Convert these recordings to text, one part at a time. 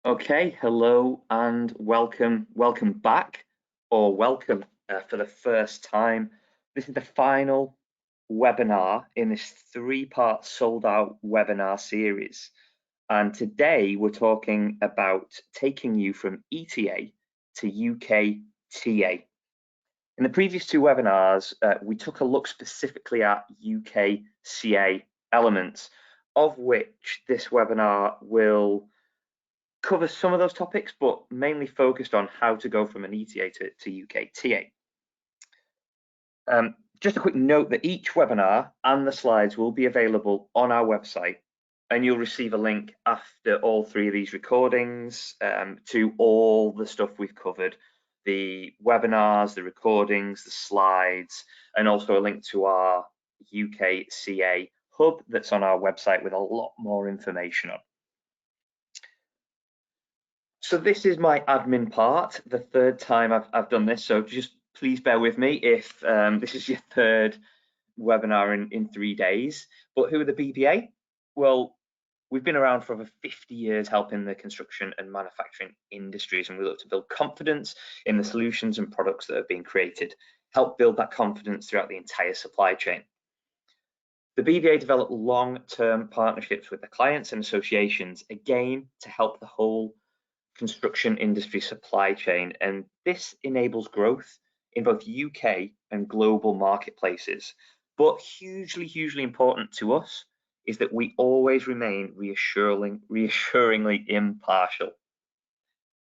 Okay, hello and welcome back, or welcome for the first time. This is the final webinar in this three-part sold-out webinar series. And today we're talking about taking you from ETA to UKTA. In the previous two webinars, we took a look specifically at UKCA elements, of which this webinar will cover some of those topics, but mainly focused on how to go from an ETA to UKTA. Just a quick note that each webinar and the slides will be available on our website, and you'll receive a link after all three of these recordings to all the stuff we've covered, the webinars, the recordings, the slides, and also a link to our UKCA hub that's on our website with a lot more information on. So this is my admin part, the third time I've done this, so just please bear with me if this is your third webinar in 3 days. But who are the BBA? Well, we've been around for over 50 years helping the construction and manufacturing industries, and we look to build confidence in the solutions and products that are being created, help build that confidence throughout the entire supply chain. The BBA develop long-term partnerships with the clients and associations, again, to help the whole construction industry supply chain, and this enables growth in both UK and global marketplaces. But hugely important to us is that we always remain reassuringly impartial.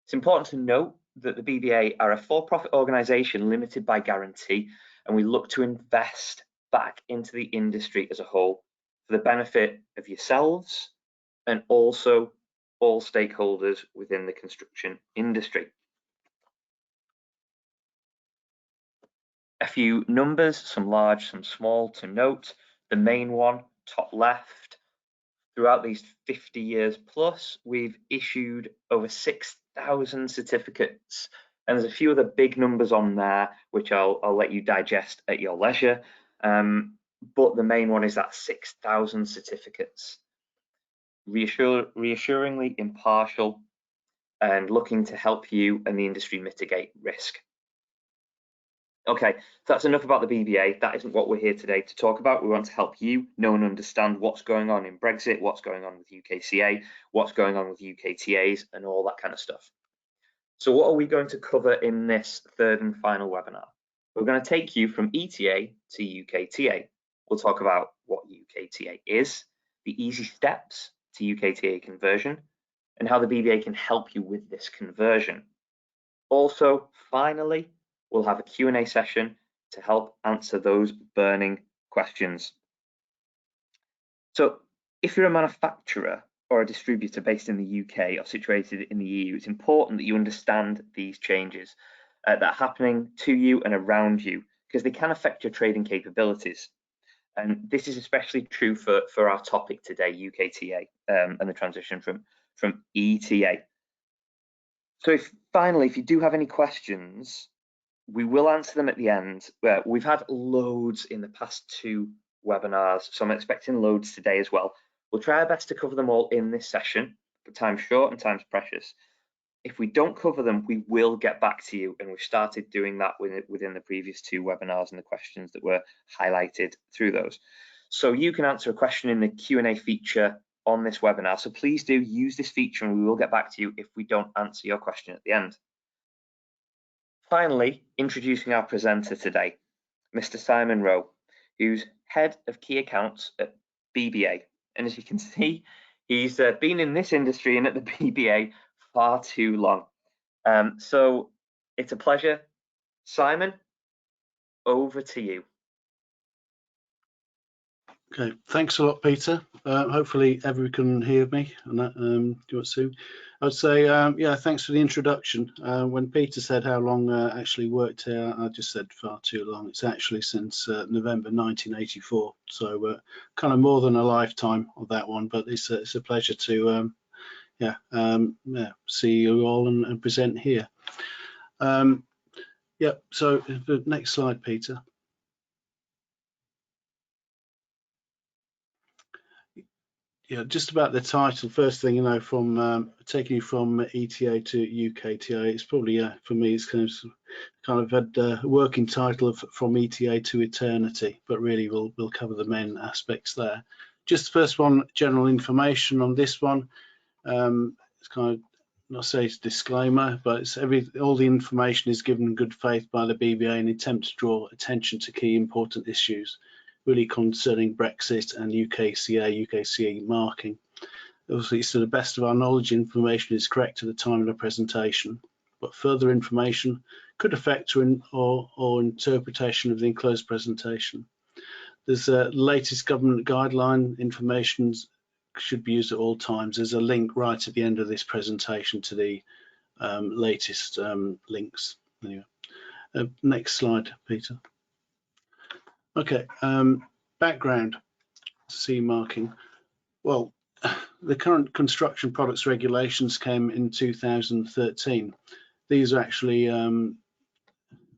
It's important to note that the BBA are a for-profit organisation limited by guarantee, and we look to invest back into the industry as a whole for the benefit of yourselves and also all stakeholders within the construction industry. A few numbers, some large, some small to note. The main one, top left, throughout these 50 years plus, we've issued over 6,000 certificates. And there's a few other big numbers on there, which I'll let you digest at your leisure. But the main one is that 6,000 certificates. Reassuringly impartial and looking to help you and the industry mitigate risk. Okay, so that's enough about the BBA. That isn't what we're here today to talk about. We want to help you know and understand what's going on in Brexit, what's going on with UKCA, what's going on with UKTAs, and all that kind of stuff. So what are we going to cover in this third and final webinar? We're going to take you from ETA to UKTA. We'll talk about what UKTA is, the easy steps to UKTA conversion, and how the BBA can help you with this conversion. Also, finally, we'll have a Q&A session to help answer those burning questions. So if you're a manufacturer or a distributor based in the UK or situated in the EU, it's important that you understand these changes that are happening to you and around you, because they can affect your trading capabilities. And this is especially true for our topic today, UKTA, and the transition from ETA. So if you do have any questions, we will answer them at the end. We've had loads in the past two webinars, so I'm expecting loads today as well. We'll try our best to cover them all in this session, but time's short and time's precious. If we don't cover them, we will get back to you, and we've started doing that within the previous two webinars and the questions that were highlighted through those. So you can answer a question in the Q&A feature on this webinar, so please do use this feature and we will get back to you if we don't answer your question at the end. Finally, introducing our presenter today, Mr. Simon Rowe, who's Head of Key Accounts at BBA. And as you can see, he's been in this industry and at the BBA far too long. So it's a pleasure. Simon, over to you. Okay, thanks a lot, Peter. Hopefully everyone can hear me and that soon. I'd say, yeah, thanks for the introduction. When Peter said how long I actually worked here, I just said far too long. It's actually since November 1984, so kind of more than a lifetime of that one, but it's a pleasure to see you all and present here. Yeah, so the next slide, Peter. Yeah, just about the title. First thing, from taking you from ETA to UKTA, it's probably for me, it's kind of had a working title of From ETA to Eternity, but really we'll cover the main aspects there. Just the first one, general information on this one. It's kind of, not say it's a disclaimer, but it's all the information is given in good faith by the BBA in an attempt to draw attention to key important issues really concerning Brexit and UKCA marking. Obviously, to the best of our knowledge, information is correct at the time of the presentation, but further information could affect or interpretation of the enclosed presentation. There's latest government guideline information should be used at all times. There's a link right at the end of this presentation to the latest links. Anyway, next slide, Peter. Okay, background, CE marking. Well, the current construction products regulations came in 2013. These are actually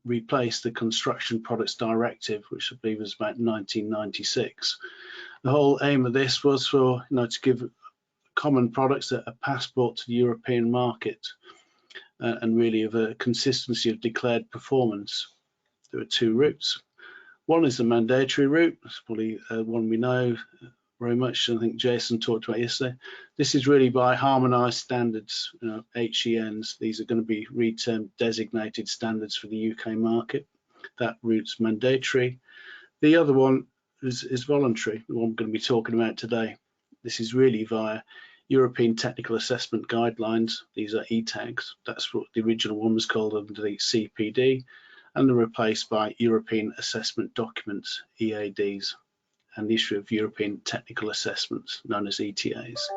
replaced the Construction Products Directive, which I believe was about 1996. The whole aim of this was for to give common products a passport to the European market and really of a consistency of declared performance. There are two routes. One is the mandatory route. It's probably one we know very much. I think Jason talked about yesterday. This is really by harmonised standards, HENs. These are going to be retermed designated standards for the UK market. That route's mandatory. The other one is voluntary, the one we're going to be talking about today. This is really via European Technical Assessment Guidelines. These are ETAGs. That's what the original one was called under the CPD, and they're replaced by European Assessment Documents, EADs, and the issue of European Technical Assessments, known as ETAs.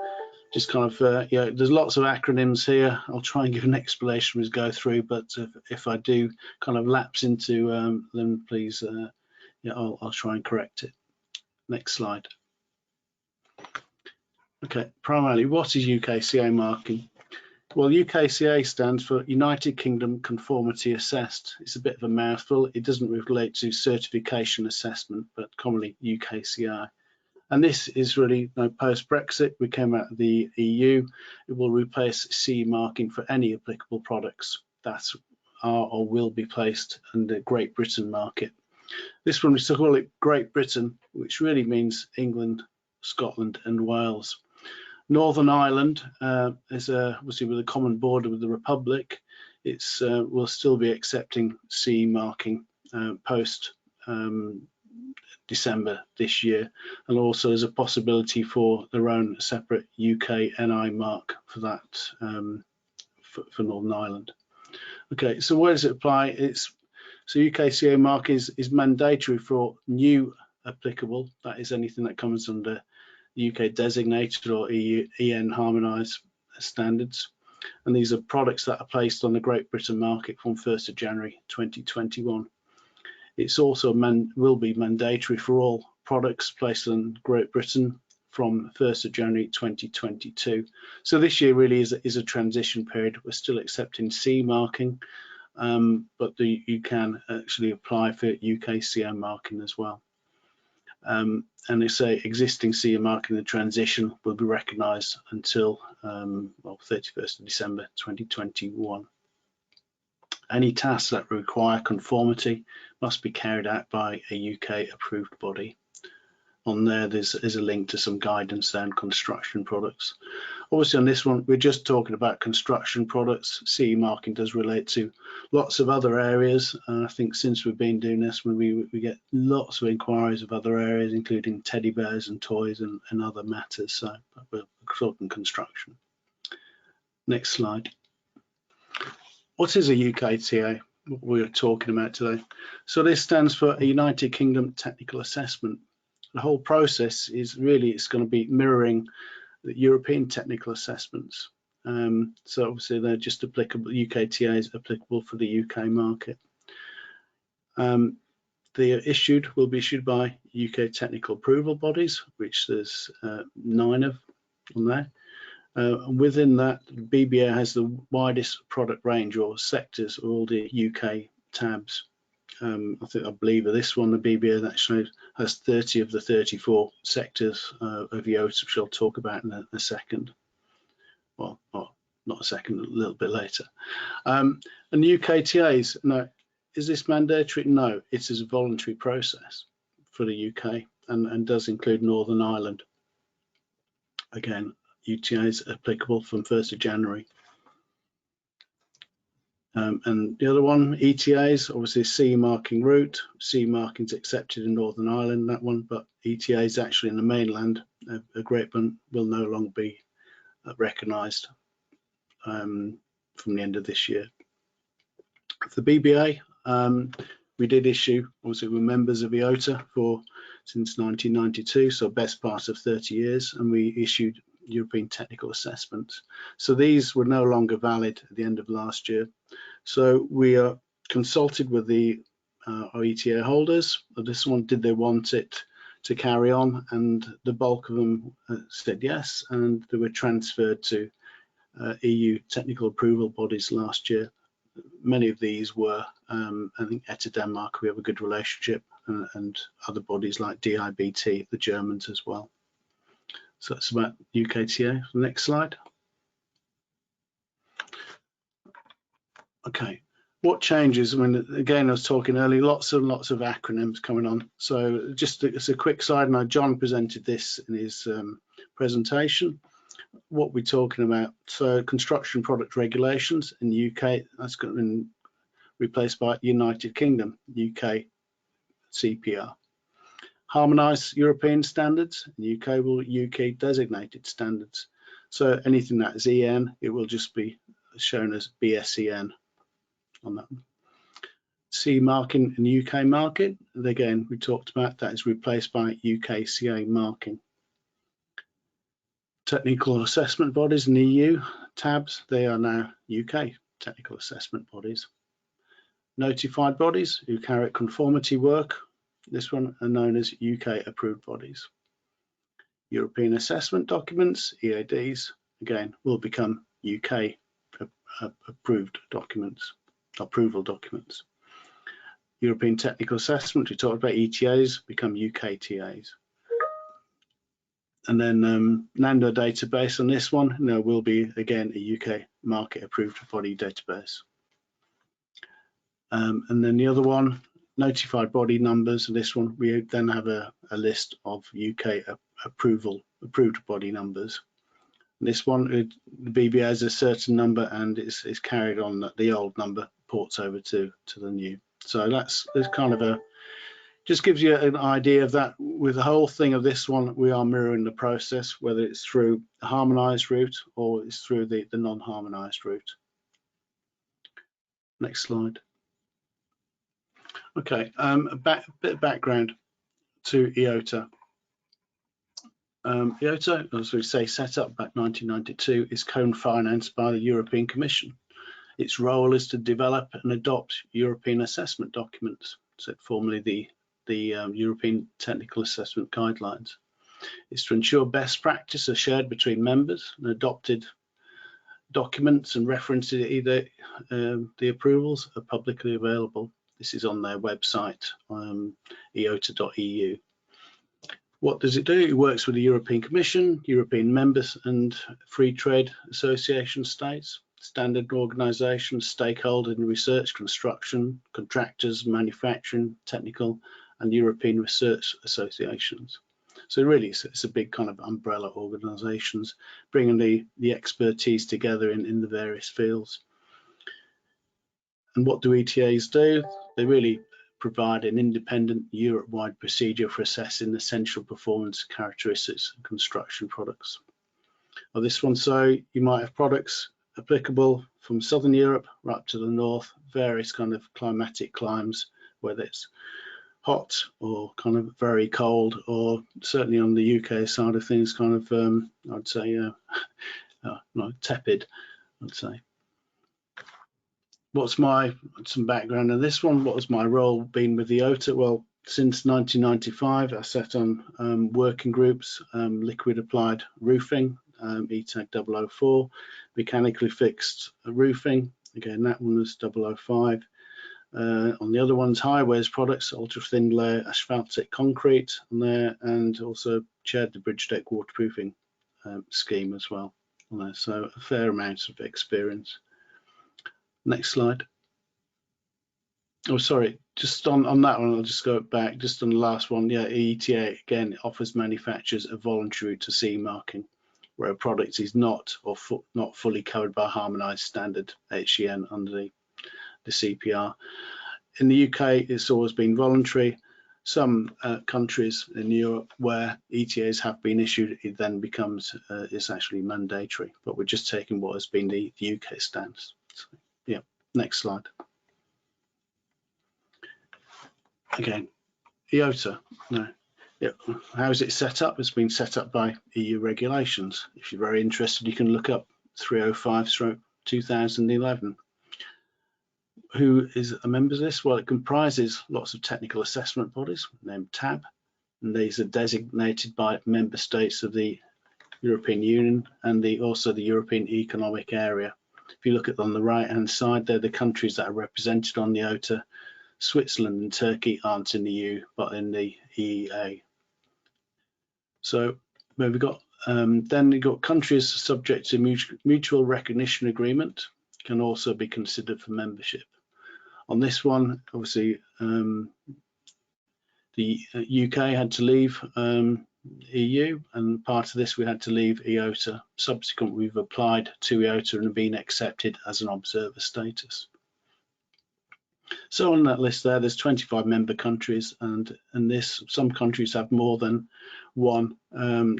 Just kind of, there's lots of acronyms here. I'll try and give an explanation as we go through, but if I do kind of lapse into them, please, I'll try and correct it. Next slide. Okay, primarily, what is UKCA marking? Well, UKCA stands for United Kingdom Conformity Assessed. It's a bit of a mouthful. It doesn't relate to certification assessment, but commonly UKCA. And this is really post-Brexit. We came out of the EU. It will replace CE marking for any applicable products that are or will be placed under Great Britain market. This one we still call it Great Britain, which really means England, Scotland, and Wales. Northern Ireland is obviously with a common border with the Republic. It's will still be accepting CE marking post December this year, and also there's a possibility for their own separate UK NI mark for that for Northern Ireland. Okay, so where does it apply? So UKCA mark is mandatory for new applicable. That is anything that comes under UK designated or EN harmonised standards, and these are products that are placed on the Great Britain market from 1st of January 2021. It's also will be mandatory for all products placed in Great Britain from 1st of January 2022. So this year really is a transition period. We're still accepting CE marking, but you can actually apply for UKCA marking as well. And they say existing CE marking in the transition will be recognised until 31st of December 2021. Any tasks that require conformity must be carried out by a UK approved body. On there, there's a link to some guidance there on construction products. Obviously on this one, we're just talking about construction products. CE marking does relate to lots of other areas. And I think since we've been doing this, we get lots of inquiries of other areas, including teddy bears and toys and other matters. So we're talking construction. Next slide. What is a UKTA? What we're talking about today. So this stands for a United Kingdom Technical Assessment. The whole process is really, it's going to be mirroring the European technical assessments. So obviously they're just applicable, UKTA is applicable for the UK market. They will be issued by UK technical approval bodies, which there's 9 of on there. Within that, BBA has the widest product range or sectors of all the UK tabs. I believe of this one, the BBA that shows has 30 of the 34 sectors of EOTA, which I'll talk about in a second. Well, not a second, a little bit later. And UKTAs, no, is this mandatory? No, it is a voluntary process for the UK and does include Northern Ireland. Again, UKTAs applicable from 1st of January. And the other one, ETAs, obviously CE marking route. CE marking's accepted in Northern Ireland, that one, but ETAs actually in the mainland, a Great Britain, will no longer be recognised from the end of this year. For the BBA, we did issue, obviously we're members of EOTA since 1992, so best part of 30 years, and we issued European technical assessments. So these were no longer valid at the end of last year. So we are consulted with our ETA holders. This one, did they want it to carry on? And the bulk of them said yes, and they were transferred to EU technical approval bodies last year. Many of these were, I think, ETA Denmark, we have a good relationship, and other bodies like DIBT, the Germans as well. So that's about UKTA. Next slide. Okay, what changes? I mean, again, I was talking earlier, lots and lots of acronyms coming on. So just as a quick side note, John presented this in his presentation. What we're talking about, so construction product regulations in the UK, that's been replaced by United Kingdom, UK CPR. Harmonised European standards, in the UK will UK designated standards. So anything that is EN, it will just be shown as BSEN on that one. CE marking in the UK market, and again, we talked about that is replaced by UKCA Marking. Technical assessment bodies in the EU, TABs, they are now UK technical assessment bodies. Notified bodies who carry out conformity work, this one are known as UK approved bodies. European assessment documents, EADs, again, will become UK approved documents, approval documents. European technical assessment, we talked about ETAs, become UKTAs. And then NANDO database on this one, will be again a UK market approved body database. And then the other one, notified body numbers, and this one we then have a list of UK approved body numbers. And this one, the BBA has a certain number and it's carried on that the old number ports over to the new. So that's kind of just gives you an idea of that. With the whole thing of this one, we are mirroring the process, whether it's through a harmonised route or it's through the non-harmonised route. Next slide. Okay, a bit of background to EOTA. EOTA, as we say, set up back 1992, is co-financed by the European Commission. Its role is to develop and adopt European assessment documents, so formerly the European Technical Assessment Guidelines. It's to ensure best practice are shared between members and adopted documents and references, either the approvals are publicly available. This is on their website, eota.eu. What does it do? It works with the European Commission, European members and free trade association states, standard organisations, stakeholders in research, construction, contractors, manufacturing, technical and European research associations. So really it's a big kind of umbrella organisations bringing the expertise together in the various fields. And what do ETAs do? They really provide an independent Europe-wide procedure for assessing essential performance characteristics of construction products. Well, this one, so you might have products applicable from Southern Europe right up to the north, various kind of climatic climes, whether it's hot or kind of very cold, or certainly on the UK side of things, kind of, I'd say, not tepid, I'd say. What's some background on this one? What has my role been with the EOTA? Well, since 1995, I sat on working groups, liquid applied roofing, ETAG 004, mechanically fixed roofing, again, that one was 005, On the other ones, highways products, ultra thin layer asphaltic concrete on there, and also chaired the bridge deck waterproofing scheme as well on there. So a fair amount of experience. Next slide. Oh, sorry, just on that one, I'll just go back, just on the last one. Yeah, ETA, again, offers manufacturers a voluntary to CE marking, where a product is not fully covered by harmonised standard HCN under the CPR. In the UK, it's always been voluntary. Some countries in Europe where ETAs have been issued, it then becomes, it's actually mandatory, but we're just taking what has been the UK stance. So, yeah, next slide. Again, ETA, no. How is it set up? It's been set up by EU regulations. If you're very interested, you can look up 305/2011. Who is a member of this? Well, it comprises lots of technical assessment bodies named TAB, and these are designated by member states of the European Union and also the European Economic Area. If you look at on the right-hand side, they're the countries that are represented on the ETA. Switzerland and Turkey aren't in the EU, but in the EEA. So where we've got, then you've got countries subject to mutual recognition agreement can also be considered for membership. On this one, obviously, the UK had to leave EU, and part of this we had to leave ETA. Subsequently, we've applied to ETA and have been accepted as an observer status. So on that list there's 25 member countries, and some countries have more than one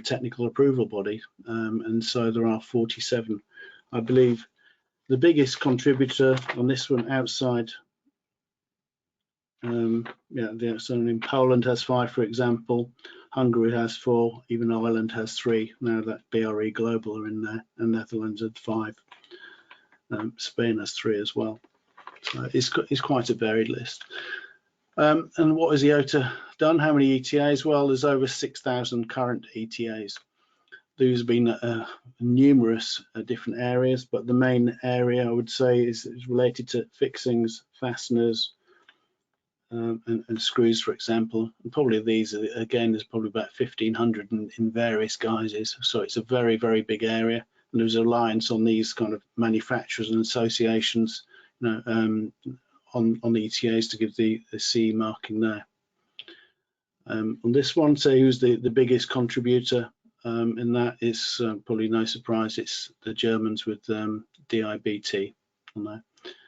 technical approval body, and so there are 47. I believe the biggest contributor on this one outside, so in Poland has 5, for example. Hungary has 4, even Ireland has 3. Now that BRE Global are in there, and Netherlands had 5. Spain has 3 as well. So it's quite a varied list. And what has ETA done? How many ETAs? Well, there's over 6,000 current ETAs. These have been numerous different areas, but the main area I would say is related to fixings, fasteners, and screws, for example. And probably these are, again, there's probably about 1,500 in various guises. So it's a very, very big area. And there's a reliance on these kind of manufacturers and associations, on the ETAs to give the CE marking there. On this one, say who's the biggest contributor in that is probably no surprise, it's the Germans with DIBT on there.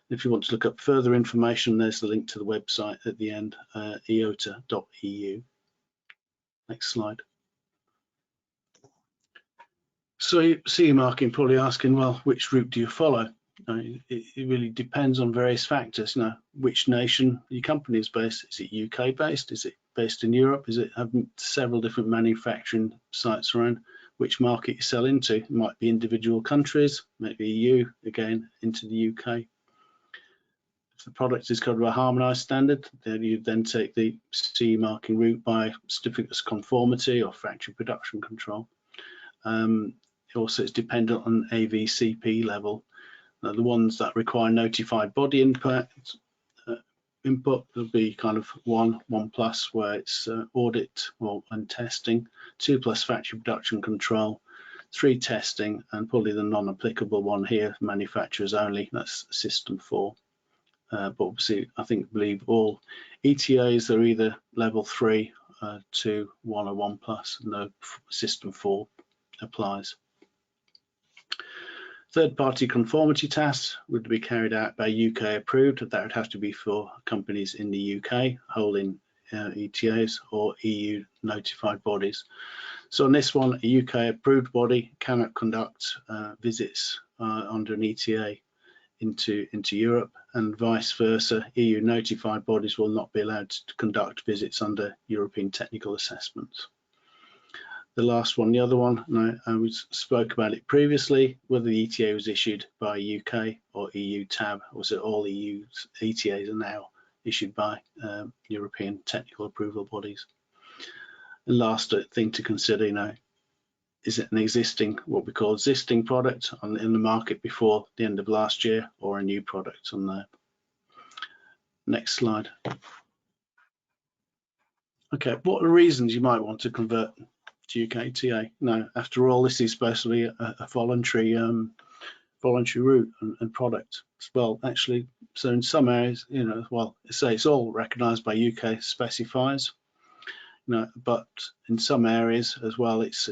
If you want to look up further information, there's the link to the website at the end, eota.eu. Next slide. So CE marking, probably asking, well, which route do you follow? It really depends on various factors. Which nation your company is based? Is it UK based? Is it based in Europe? Is it having several different manufacturing sites around? Which market you sell into? It might be individual countries, maybe EU, again, into the UK. If the product is covered by a harmonised standard, then you then take the CE marking route by certificates of conformity or factory production control. Also, it's dependent on AVCP level. The ones that require notified body input will be kind of 1+, where it's audit and testing, 2+ factory production control, 3 testing, and probably the non-applicable one here, manufacturers only, that's system 4. But obviously, I believe all ETAs are either level 3, 2, 1 or 1+, no system 4 applies. Third-party conformity tests would be carried out by UK approved. That would have to be for companies in the UK holding ETAs or EU notified bodies. So on this one, a UK approved body cannot conduct visits under an ETA into Europe, and vice versa. EU notified bodies will not be allowed to conduct visits under European technical assessments. The last one, the other one, we spoke about it previously, whether the ETA was issued by UK or EU TAB, or so all EU ETAs are now issued by European technical approval bodies. And last thing to consider, is it an existing, what we call existing product in the market before the end of last year, or a new product on there? Next slide. Okay, what are the reasons you might want to convert to UKTA? Now, after all, this is supposed to be a voluntary route and product as well. Actually, so in some areas, well, say it's all recognised by UK specifiers, but in some areas as well, it's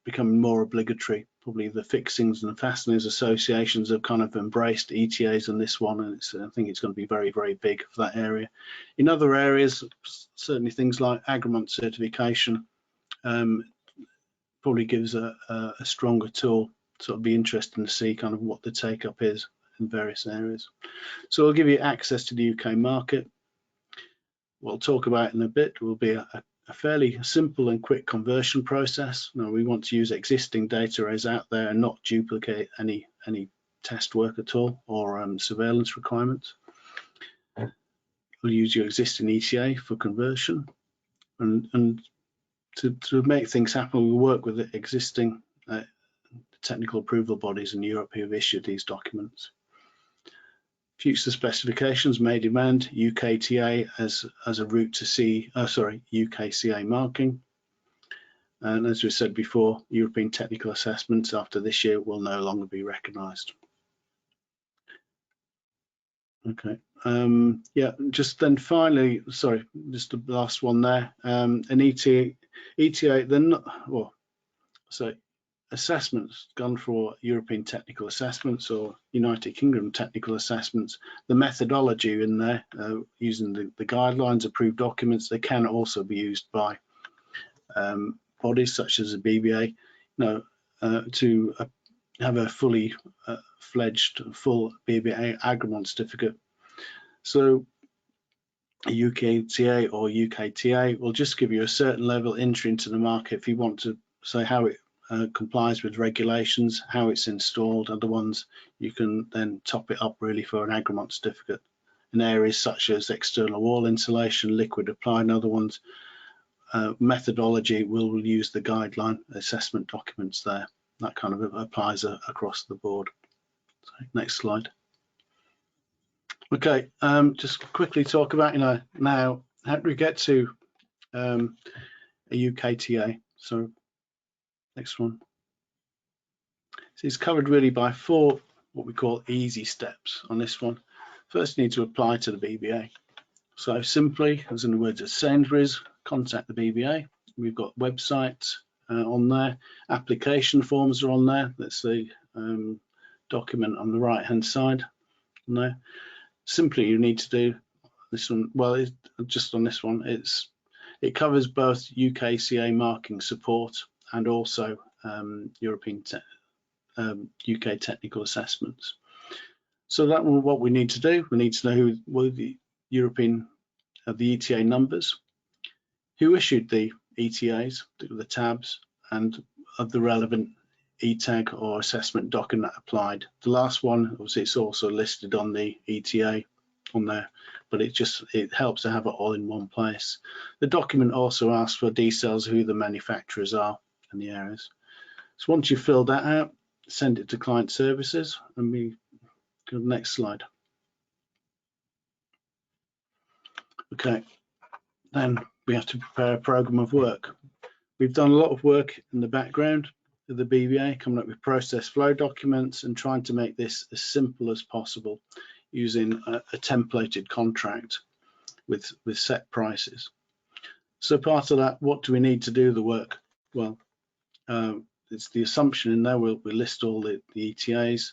becoming more obligatory. Probably the fixings and fasteners associations have kind of embraced ETAs in this one, and I think it's going to be very, very big for that area. In other areas, certainly things like agreement certification probably gives a stronger tool. So it'll be interesting to see kind of what the take up is in various areas. So we'll give you access to the UK market. We'll talk about in a bit. It will be a fairly simple and quick conversion process. Now, we want to use existing data as out there and not duplicate any test work at all or surveillance requirements. We'll use your existing ETA for conversion, and to make things happen, we'll work with the existing technical approval bodies in Europe who have issued these documents. Future specifications may demand UKTA as a route to UKCA marking. And as we said before, European technical assessments after this year will no longer be recognised. Okay. Yeah, just then finally, sorry, just the last one there. An ETA, they're not, well, so assessments gone for European technical assessments or United Kingdom technical assessments. The methodology in there, using the guidelines, approved documents, they can also be used by bodies such as a BBA, to have a fully fledged full BBA agreement certificate. So a UKTA or UKTA will just give you a certain level entry into the market if you want to say how it complies with regulations, how it's installed, other ones you can then top it up really for an agreement certificate. In areas such as external wall insulation, liquid applied, and other ones, methodology will use the guideline assessment documents there. That kind of applies across the board. So, next slide. Okay, just quickly talk about now how do we get to a UKTA? So next one. So it's covered really by 4 what we call easy steps on this one. First, you need to apply to the BBA. So simply, as in the words of Sainsbury's, contact the BBA. We've got websites on there. Application forms are on there. That's the document on the right-hand side. On there. Simply, you need to do this one. Well, just on this one, it covers both UKCA marking support and also European UK technical assessments. So that one, what we need to do, we need to know who the European the ETA numbers, who issued the ETAs, the tabs, and of the relevant ETAG or assessment document applied. The last one, obviously, it's also listed on the ETA on there, but it helps to have it all in one place. The document also asks for details of who the manufacturers are in the areas. So once you've filled that out, send it to client services, and we go to the next slide. Okay, then we have to prepare a program of work. We've done a lot of work in the background of the BBA, coming up with process flow documents and trying to make this as simple as possible using a templated contract with set prices. So part of that, what do we need to do the work? Well, it's the assumption in there. We'll list all the ETAs,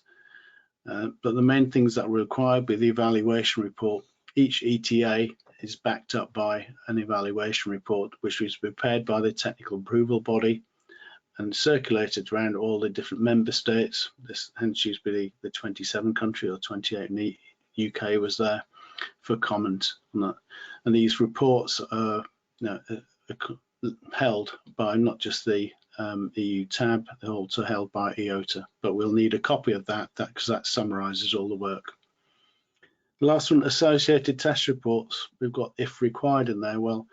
but the main things that are required with the evaluation report. Each ETA is backed up by an evaluation report, which is prepared by the technical approval body and circulated around all the different member states. This hence used to be the 27 country or 28 in the UK was there for comment on that. And these reports are held by not just the EU tab, they're also held by ETA, but we'll need a copy of that because that summarizes all the work. The last one, associated test reports. We've got if required in there. Well,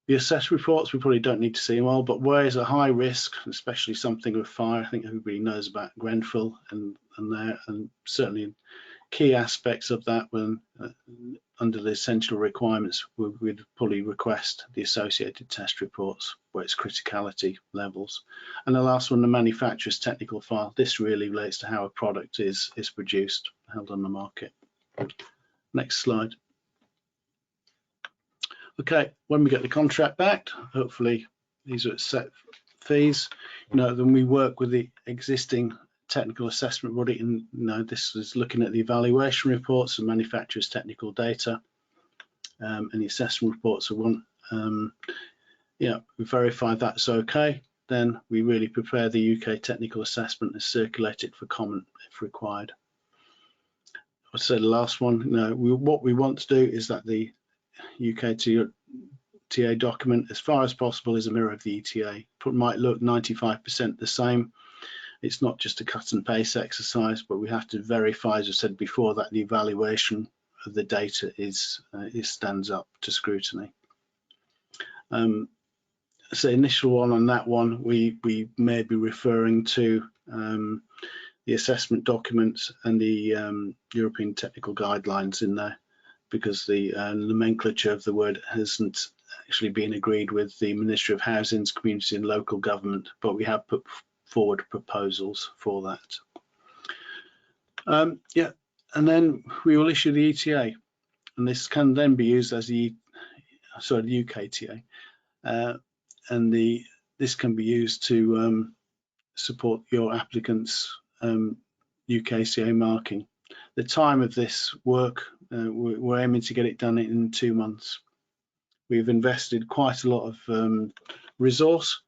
the assess reports, we probably don't need to see them all, but where is a high risk, especially something with fire, I think everybody knows about Grenfell and there, and certainly key aspects of that when under the essential requirements, we'd probably request the associated test reports where it's criticality levels. And the last one, the manufacturer's technical file. This really relates to how a product is produced, held on the market. Next slide. Okay, when we get the contract back, hopefully these are at set fees, then we work with the existing technical assessment body, and this is looking at the evaluation reports and manufacturer's technical data, and the assessment reports are one. We verify that's okay, then we really prepare the UK technical assessment and circulate it for comment if required. I'll say the last one, what we want to do is that the UKTA document, as far as possible, is a mirror of the ETA. It might look 95% the same. It's not just a cut and paste exercise, but we have to verify, as I said before, that the evaluation of the data stands up to scrutiny. So initial one on that one, we may be referring to the assessment documents and the European technical guidelines in there, because the nomenclature of the word hasn't actually been agreed with the Ministry of Housing, Community and Local Government, but we have put forward proposals for that. And then we will issue the ETA, and this can then be used as the UKTA, and this can be used to support your applicant's UKCA marking. The time of this work, we're aiming to get it done in 2 months. We've invested quite a lot of resource,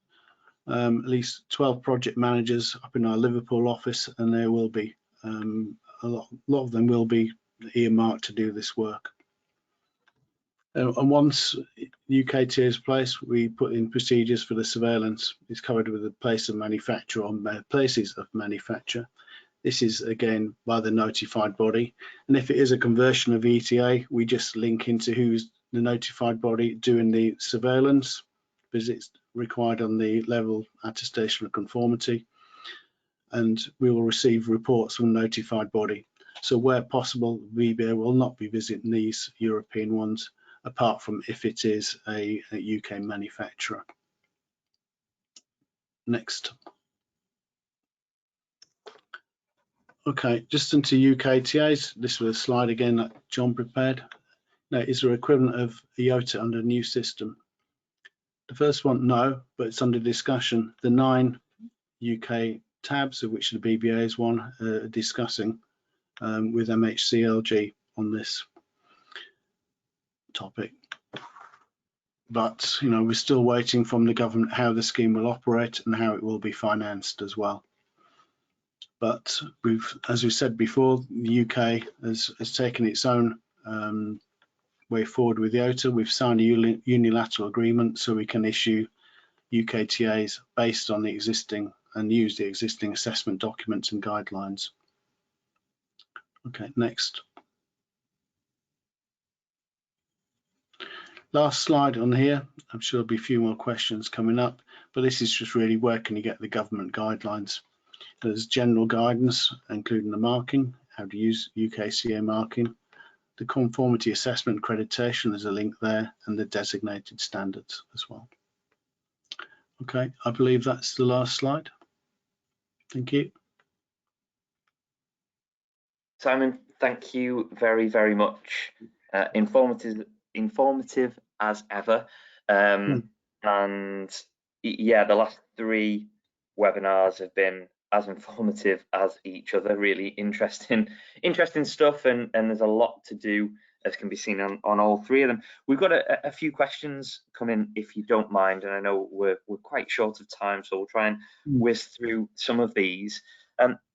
at least 12 project managers up in our Liverpool office, and there will be a lot of them will be earmarked to do this work. And once UKTA is placed, we put in procedures for the surveillance. It's covered with the place of manufacture or places of manufacture. This is again by the notified body, and if it is a conversion of ETA, we just link into who's the notified body doing the surveillance, because it's required on the level attestation of conformity, and we will receive reports from the notified body. So where possible, VBA will not be visiting these European ones, apart from if it is a UK manufacturer. Next. Okay, just into UKTAs. This was a slide again that John prepared. Now, is there equivalent of ETA under a new system? The first one, no, but it's under discussion. The 9 UK tabs, of which the BBA is one, discussing with MHCLG on this topic. But we're still waiting from the government how the scheme will operate and how it will be financed as well. But as we said before, the UK has taken its own way forward with ETA. We've signed a unilateral agreement so we can issue UKTAs based on the existing and use the existing assessment documents and guidelines. Okay, next. Last slide on here. I'm sure there'll be a few more questions coming up, but this is just really where can you get the government guidelines. There's general guidance, including the marking, how to use UKCA marking, the conformity assessment accreditation, there's a link there, and the designated standards as well. Okay, I believe that's the last slide. Thank you. Simon, thank you very, very much. Informative as ever. And yeah, the last 3 webinars have been as informative as each other. Really interesting stuff, and there's a lot to do, as can be seen on all 3 of them. We've got a few questions coming, if you don't mind, and I know we're quite short of time, so we'll try and whiz through some of these.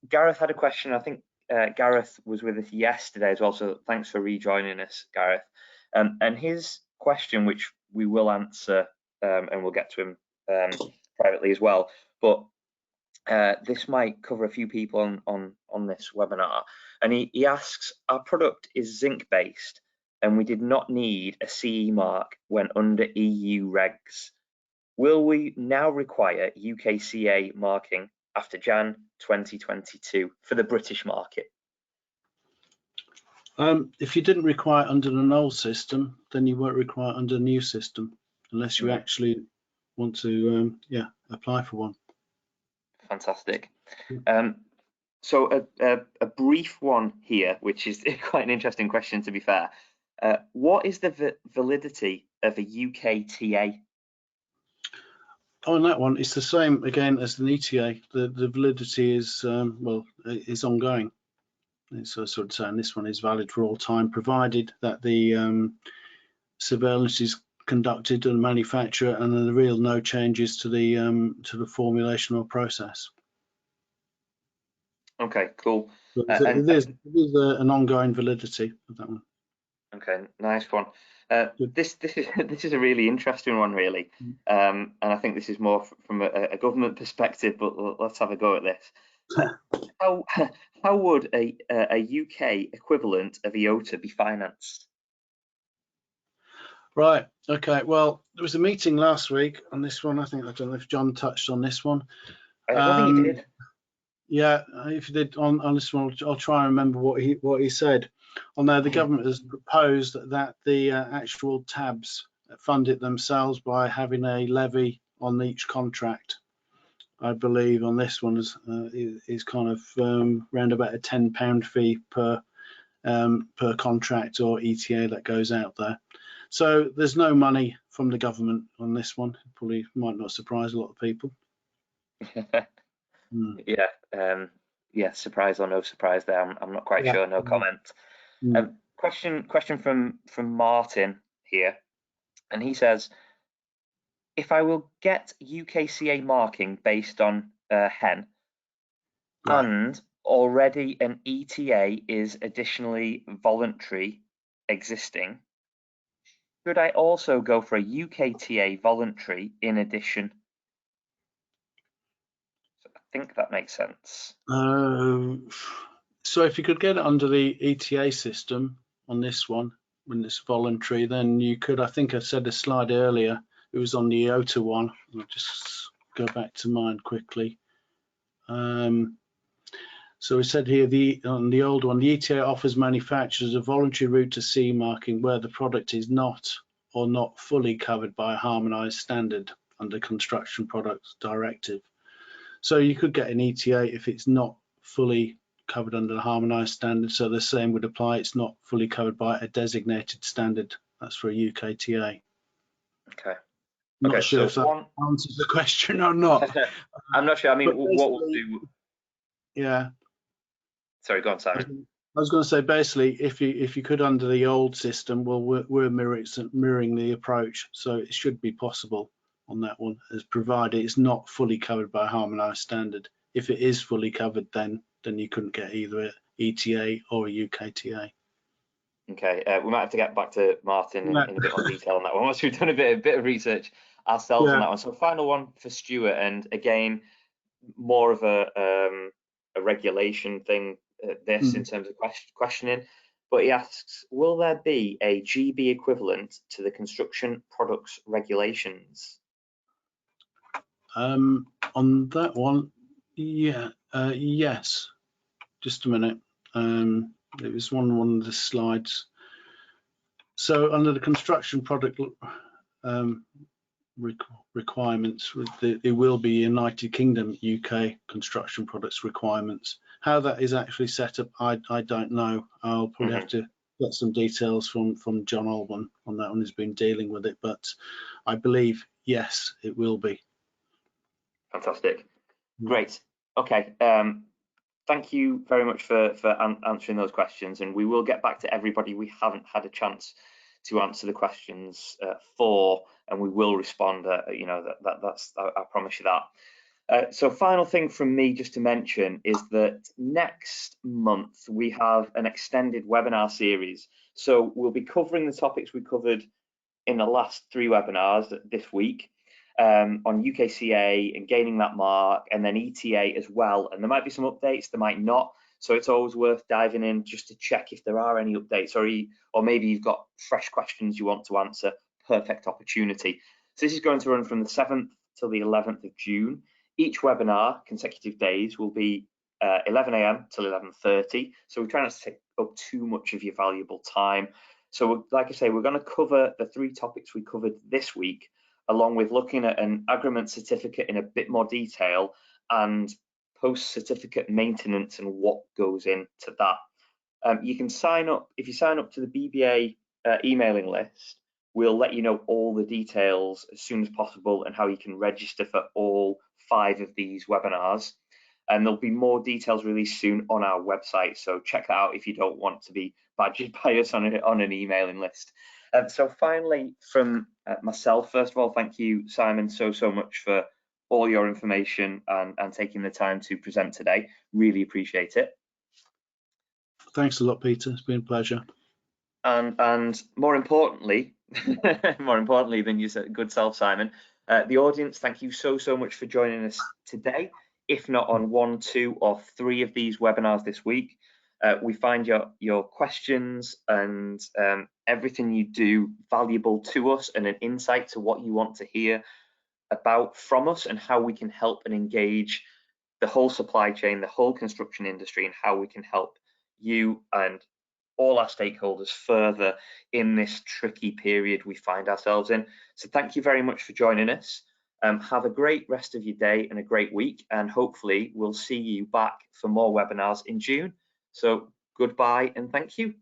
Gareth had a question. I think Gareth was with us yesterday as well, so thanks for rejoining us, Gareth. And his question, which we will answer, and we'll get to him privately as well, but this might cover a few people on this webinar. And he asks, our product is zinc based and we did not need a CE mark when under EU regs. Will we now require UKCA marking after Jan 2022 for the British market? If you didn't require it under an old system, then you won't require it under a new system, unless you actually want to, apply for one. Fantastic. So a brief one here, which is quite an interesting question, to be fair. What is the validity of a UKTA? On that one, it's the same again as an ETA. The validity is is ongoing. So sort of saying this one is valid for all time, provided that the surveillance is conducted and manufacture, and the real no changes to the formulation or process. Okay, cool. So there's an ongoing validity of that one. Okay, nice one. This is a really interesting one, really, and I think this is more from a government perspective. But let's have a go at this. How would a UK equivalent of ETA be financed? Right. Okay. Well, there was a meeting last week on this one. I don't know if John touched on this one. I don't think he did. Yeah, if you did on this one, I'll try and remember what he said. On there, the government has proposed that the actual tabs fund it themselves by having a levy on each contract. I believe on this one is kind of around about a £10 fee per contract or ETA that goes out there. So there's no money from the government on this one. Probably might not surprise a lot of people. Yeah, surprise or no surprise there. I'm not quite sure. No comment. Question from Martin here, and he says, if I will get UKCA marking based on hen, and already an ETA is additionally voluntary existing, should I also go for a UKTA voluntary in addition? So I think that makes sense. So if you could get it under the ETA system on this one, when it's voluntary, then you could, I think I said a slide earlier, it was on the ETA one. I'll just go back to mine quickly. So we said here, on the old one, the ETA offers manufacturers a voluntary route to CE marking where the product is not or not fully covered by a harmonised standard under Construction Products Directive. So you could get an ETA if it's not fully covered under the harmonised standard. So the same would apply. It's not fully covered by a designated standard. That's for a UKTA. Okay. Not sure if that answers the question or not. I'm not sure. I mean, what we'll do. Yeah. Sorry, go on, Simon. I was going to say, basically, if you could under the old system, well, we're mirroring the approach, so it should be possible on that one, as provided it's not fully covered by a harmonised standard. If it is fully covered, then you couldn't get either ETA or a UKTA. Okay, we might have to get back to Martin in a bit more detail on that one once we've done a bit of research ourselves on that one. So final one for Stuart, and again, more of a regulation thing, in terms of questioning, but he asks, will there be a GB equivalent to the construction products regulations? On that one, yes. Just a minute. It was one of the slides. So under the construction product requirements, it will be United Kingdom UK construction products requirements. How that is actually set up, I don't know. I'll probably have to get some details from John Alban on that one, who's been dealing with it, but I believe yes, it will be. Fantastic. Great. Okay. Thank you very much for answering those questions, and we will get back to everybody we haven't had a chance to answer the questions for, and we will respond. That's I promise you that. So final thing from me just to mention is that next month we have an extended webinar series. So we'll be covering the topics we covered in the last 3 webinars this week. On UKCA and gaining that mark, and then ETA as well, and there might be some updates, there might not, so it's always worth diving in just to check if there are any updates, or maybe you've got fresh questions you want to answer. Perfect opportunity. So this is going to run from the 7th till the 11th of June. Each webinar, consecutive days, will be 11 a.m. till 11:30. So we're trying not to take up too much of your valuable time. So like I say, we're going to cover the 3 topics we covered this week, along with looking at an agreement certificate in a bit more detail and post-certificate maintenance and what goes into that. You can sign up, if you sign up to the BBA emailing list, we'll let you know all the details as soon as possible and how you can register for all 5 of these webinars. And there'll be more details released soon on our website, so check that out if you don't want to be badgered by us on an emailing list. So finally, from myself, first of all, thank you, Simon, so much for all your information and taking the time to present today. Really appreciate it. Thanks a lot, Peter. It's been a pleasure. And more importantly, more importantly than your good self, Simon, the audience, thank you so much for joining us today. If not on 1, 2, or 3 of these webinars this week, we find your questions and everything you do valuable to us and an insight to what you want to hear about from us and how we can help and engage the whole supply chain, the whole construction industry, and how we can help you and all our stakeholders further in this tricky period we find ourselves in. So thank you very much for joining us. Have a great rest of your day and a great week, and hopefully we'll see you back for more webinars in June. So goodbye and thank you.